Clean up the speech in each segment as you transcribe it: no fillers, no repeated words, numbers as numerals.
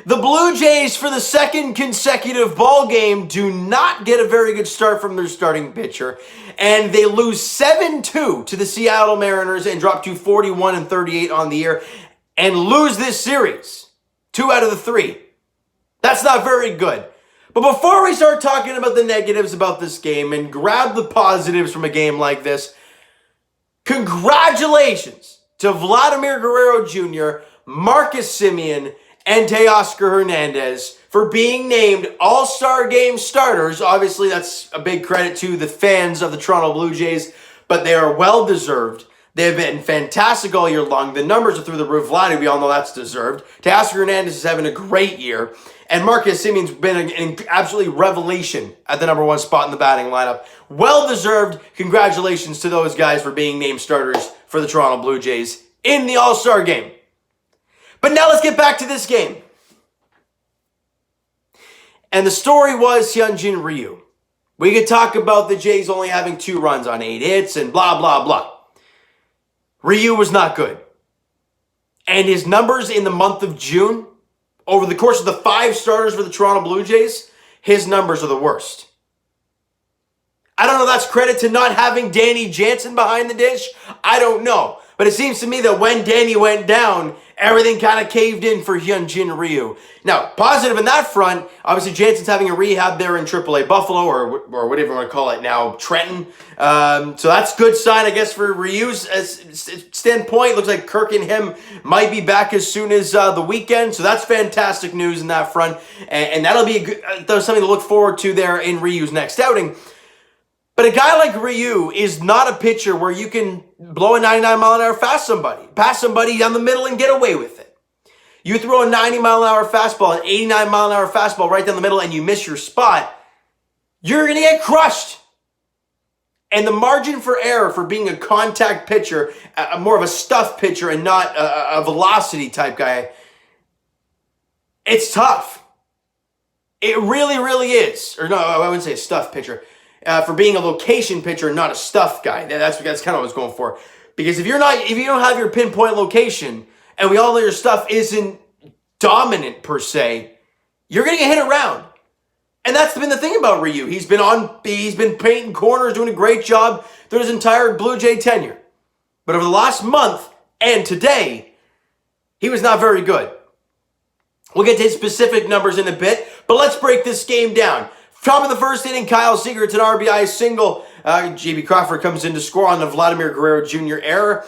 The Blue Jays, for the second consecutive ball game, do not get a very good start from their starting pitcher, and they lose 7-2 to the Seattle Mariners and drop to 41-38 on the year and lose this series. 2 out of the 3. That's not very good. But before we start talking about the negatives about this game and grab the positives from a game like this, congratulations to Vladimir Guerrero Jr., Marcus Semien, and Teoscar Hernandez for being named All-Star Game starters. Obviously, that's a big credit to the fans of the Toronto Blue Jays, but they are well-deserved. They've been fantastic all year long. The numbers are through the roof. Vladdy, we all know that's deserved. Teoscar Hernandez is having a great year. And Marcus Semien's been an absolutely revelation at the number 1 spot in the batting lineup. Well-deserved. Congratulations to those guys for being named starters for the Toronto Blue Jays in the All-Star Game. But now let's get back to this game. And the story was Hyunjin Ryu. We could talk about the Jays only having 2 runs on 8 hits and blah, blah, blah. Ryu was not good. And his numbers in the month of June, over the course of the 5 starters for the Toronto Blue Jays, his numbers are the worst. I don't know if that's credit to not having Danny Jansen behind the dish. I don't know. But it seems to me that when Danny went down, everything kind of caved in for Hyunjin Ryu. Now, positive in that front, obviously Jansen's having a rehab there in AAA Buffalo, or whatever you want to call it now, Trenton. So that's a good sign, I guess, for Ryu's standpoint. Looks like Kirk and him might be back as soon as the weekend. So that's fantastic news in that front. And that'll be something to look forward to there in Ryu's next outing. But a guy like Ryu is not a pitcher where you can blow a 99-mile-an-hour past somebody down the middle and get away with it. You throw a 90-mile-an-hour fastball, an 89-mile-an-hour fastball right down the middle and you miss your spot, you're going to get crushed. And the margin for error for being a contact pitcher, more of a stuff pitcher and not a velocity type guy, it's tough. It really, really is. Or no, I wouldn't say a stuff pitcher. For being a location pitcher, not a stuff guy. That's kind of what I was going for. Because if you don't have your pinpoint location, and we all know your stuff isn't dominant per se, you're gonna get hit around. And that's been the thing about Ryu. He's been painting corners, doing a great job through his entire Blue Jay tenure. But over the last month and today, he was not very good. We'll get to his specific numbers in a bit, but let's break this game down. Top of the first inning, Kyle Seager, it's an RBI single. J.B. Crawford comes in to score on the Vladimir Guerrero Jr. error.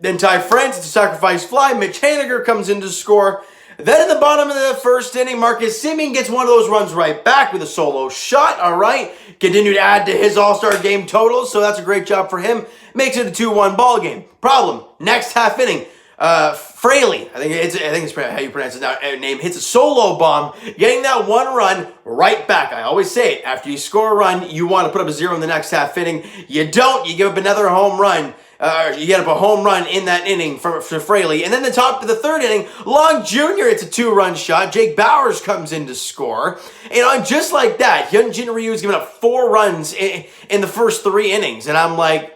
Then Ty France, it's a sacrifice fly. Mitch Haniger comes in to score. Then in the bottom of the first inning, Marcus Semien gets one of those runs right back with a solo shot. All right. Continue to add to his All-Star game totals, so that's a great job for him. Makes it a 2-1 ball game. Problem, next half inning. Fraley, I think it's how you pronounce his name, hits a solo bomb, getting that 1 run right back. I always say it, after you score a run, you want to put up a 0 in the next half inning. You don't, you give up another home run. You get up a home run in that inning for Fraley. And then the top of the third inning, Long Jr., it's a 2-run shot. Jake Bauers comes in to score. And just like that, Hyunjin Ryu has given up 4 runs in the first 3 innings. And I'm like,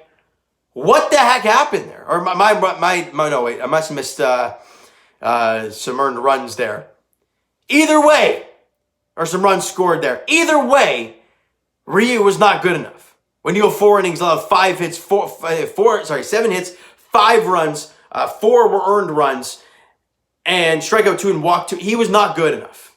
what the heck happened there? Or no, wait, I must have missed some earned runs there. Either way, or some runs scored there. Either way, Ryu was not good enough. When you go 4 innings, you'll have 7 hits, 5 runs, 4 were earned runs, and strikeout 2 and walk 2. He was not good enough.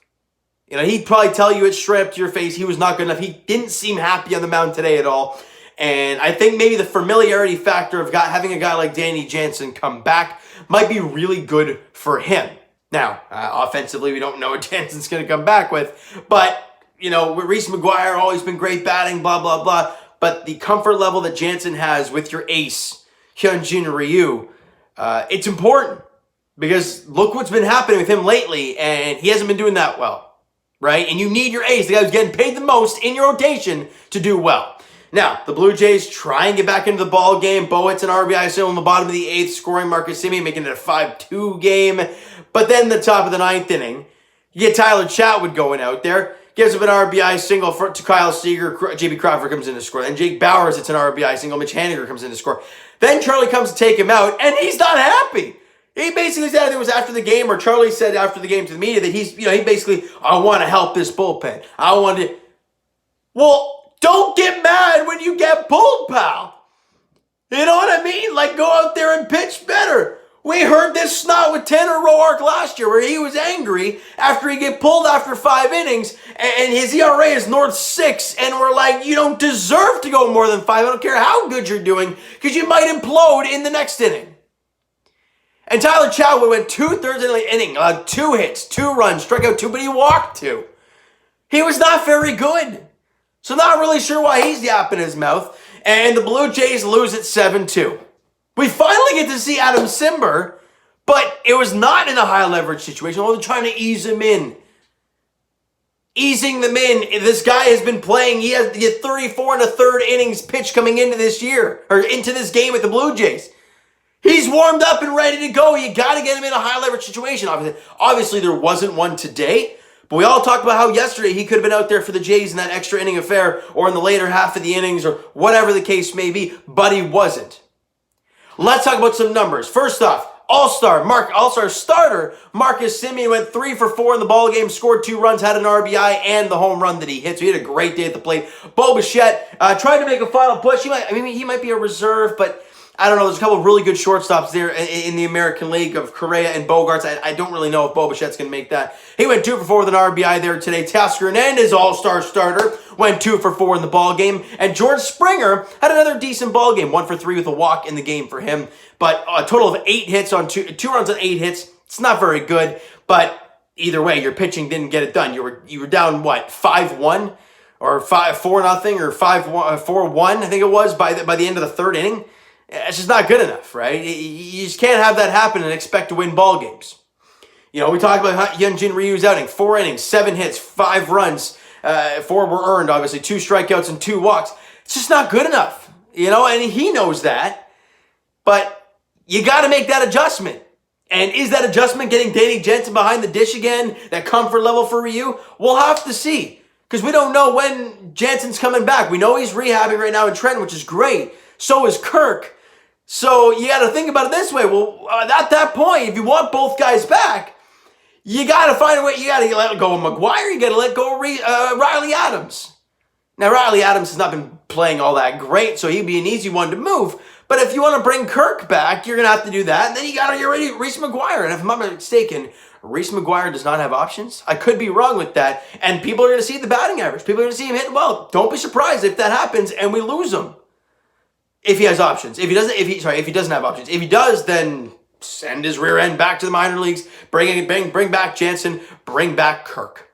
You know, he'd probably tell you it straight up to your face. He was not good enough. He didn't seem happy on the mound today at all. And I think maybe the familiarity factor of having a guy like Danny Jansen come back might be really good for him. Now, offensively, we don't know what Jansen's going to come back with. But, you know, Reese McGuire always been great batting, blah, blah, blah. But the comfort level that Jansen has with your ace, Hyunjin Ryu, it's important. Because look what's been happening with him lately, and he hasn't been doing that well. Right? And you need your ace, the guy who's getting paid the most in your rotation, to do well. Now, the Blue Jays try and get back into the ball game. Bo hits an RBI single in the bottom of the 8th, scoring Marcus Semien, making it a 5-2 game. But then the top of the 9th inning, you get Tyler Chatwood going out there, gives up an RBI single to Kyle Seager. J.B. Crawford comes in to score. Then Jake Bauers hits an RBI single. Mitch Haniger comes in to score. Then Charlie comes to take him out, and he's not happy. He basically said, I think it was after the game, or Charlie said after the game to the media that he basically, I want to help this bullpen. I want to. Well, don't get mad when you get pulled, pal. You know what I mean? Like, go out there and pitch better. We heard this snot with Tanner Roark last year where he was angry after he get pulled after 5 innings and his ERA is north 6 and we're like, you don't deserve to go more than 5. I don't care how good you're doing because you might implode in the next inning. And Tyler Chatwood went 2/3 of the inning, 2 hits, 2 runs, struck out 2, but he walked 2. He was not very good. So not really sure why he's yapping his mouth. And the Blue Jays lose it 7-2. We finally get to see Adam Simber, but it was not in a high leverage situation. Well, they're trying to ease him in. Easing them in. This guy has been playing. He had 34 1/3 innings pitched coming into this year, or into this game with the Blue Jays. He's warmed up and ready to go. You got to get him in a high leverage situation. Obviously, there wasn't one today. But we all talked about how yesterday he could have been out there for the Jays in that extra inning affair or in the later half of the innings or whatever the case may be, but he wasn't. Let's talk about some numbers. First off, All-Star starter Marcus Semien went 3 for 4 in the ballgame, scored 2 runs, had an RBI, and the home run that he hit. So he had a great day at the plate. Bo Bichette tried to make a final push. He might be a reserve, but I don't know. There's a couple of really good shortstops there in the American League of Correa and Bogarts. I don't really know if Bo Bichette's going to make that. He went 2 for 4 with an RBI there today. Teoscar Hernandez, all-star starter, went 2 for 4 in the ballgame. And George Springer had another decent ballgame, 1 for 3 with a walk in the game for him. But a total of 8 hits on 2 runs on 8 hits. It's not very good, but either way, your pitching didn't get it done. You were down, 5-1 or 4-0 or 4-1, I think it was, by the end of the 3rd inning. It's just not good enough, right? You just can't have that happen and expect to win ball games. You know, we talked about Hyunjin Ryu's outing. 4 innings, 7 hits, 5 runs. 4 were earned, obviously. 2 strikeouts and 2 walks. It's just not good enough, and he knows that. But you got to make that adjustment. And is that adjustment getting Danny Jansen behind the dish again? That comfort level for Ryu? We'll have to see. Because we don't know when Jansen's coming back. We know he's rehabbing right now in Trenton, which is great. So is Kirk. So you got to think about it this way. Well, at that point, if you want both guys back, you got to find a way. You got to let go of McGuire. You got to let go of Riley Adams. Now, Riley Adams has not been playing all that great, so he'd be an easy one to move. But if you want to bring Kirk back, you're going to have to do that. And then you got to get ready Reese McGuire. And if I'm not mistaken, Reese McGuire does not have options. I could be wrong with that. And people are going to see the batting average. People are going to see him hitting well. Don't be surprised if that happens and we lose him. If he has options. If he doesn't have options. If he does, then send his rear end back to the minor leagues. Bring back Jansen. Bring back Kirk.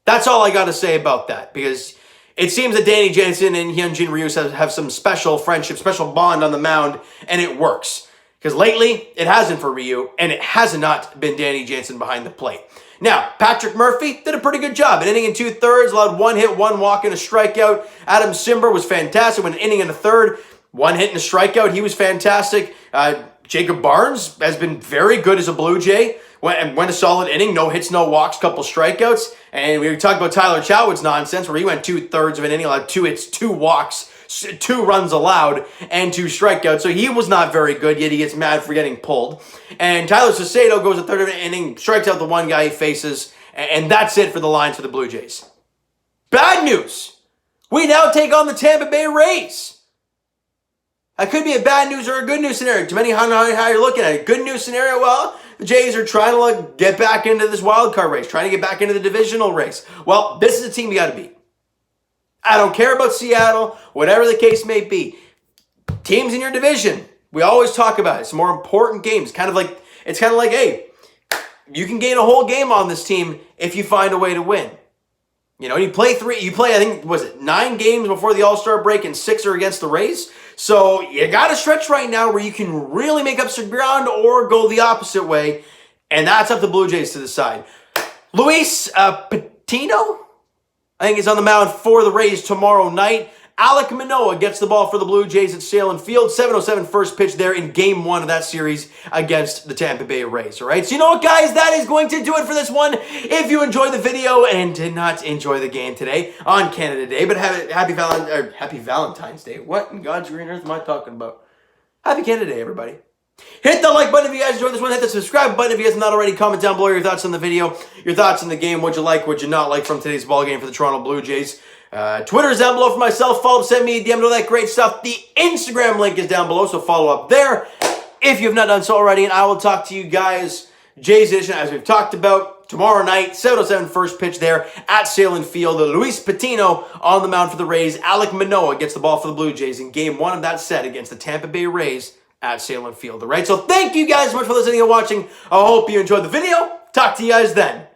That's all I got to say about that. Because it seems that Danny Jansen and Hyunjin Ryu have some special friendship, special bond on the mound, and it works. Because lately, it hasn't for Ryu, and it has not been Danny Jansen behind the plate. Now, Patrick Murphy did a pretty good job. An inning and 2/3, allowed 1 hit, 1 walk, and a strikeout. Adam Simber was fantastic. Went an inning and a third. 1 hit and a strikeout. He was fantastic. Jacob Barnes has been very good as a Blue Jay. Went a solid inning. No hits, no walks, couple strikeouts. And we talked about Tyler Chatwood's nonsense where he went 2/3 of an inning, allowed 2 hits, 2 walks, 2 runs allowed, and 2 strikeouts. So he was not very good, yet he gets mad for getting pulled. And Tyler Saucedo goes a third of an inning, strikes out the one guy he faces, and that's it for the lines for the Blue Jays. Bad news. We now take on the Tampa Bay Rays. That could be a bad news or a good news scenario, depending on how you're looking at it. Good news scenario, well, the Jays are trying to get back into this wild card race, trying to get back into the divisional race. Well, this is a team you got to beat. I don't care about Seattle, whatever the case may be. Teams in your division, we always talk about it. It's more important games. It's kind of like, hey, you can gain a whole game on this team if you find a way to win. You play, I think, 9 games before the All-Star break and 6 are against the Rays. So you got a stretch right now where you can really make up some ground or go the opposite way. And that's up to the Blue Jays to decide. Luis Patino, I think, is on the mound for the Rays tomorrow night. Alek Manoah gets the ball for the Blue Jays at Salem Field. 7:07 first pitch there in Game 1 of that series against the Tampa Bay Rays. All right, so you know what, guys? That is going to do it for this one. If you enjoyed the video and did not enjoy the game today on Canada Day, but happy Valentine's Day. What in God's green earth am I talking about? Happy Canada Day, everybody. Hit the like button if you guys enjoyed this one. Hit the subscribe button if you guys have not already. Comment down below your thoughts on the video, your thoughts on the game. What'd you like, what'd you not like from today's ball game for the Toronto Blue Jays. Twitter is down below for myself. Follow, send me a DM, all that great stuff. The Instagram link is down below, so follow up there if you have not done so already. And I will talk to you guys, Jays edition, as we've talked about, tomorrow night, 7:07 first pitch there at Salem Field. Luis Patino on the mound for the Rays. Alek Manoah gets the ball for the Blue Jays in game 1 of that set against the Tampa Bay Rays at Salem Field. All right, so thank you guys so much for listening and watching. I hope you enjoyed the video. Talk to you guys then.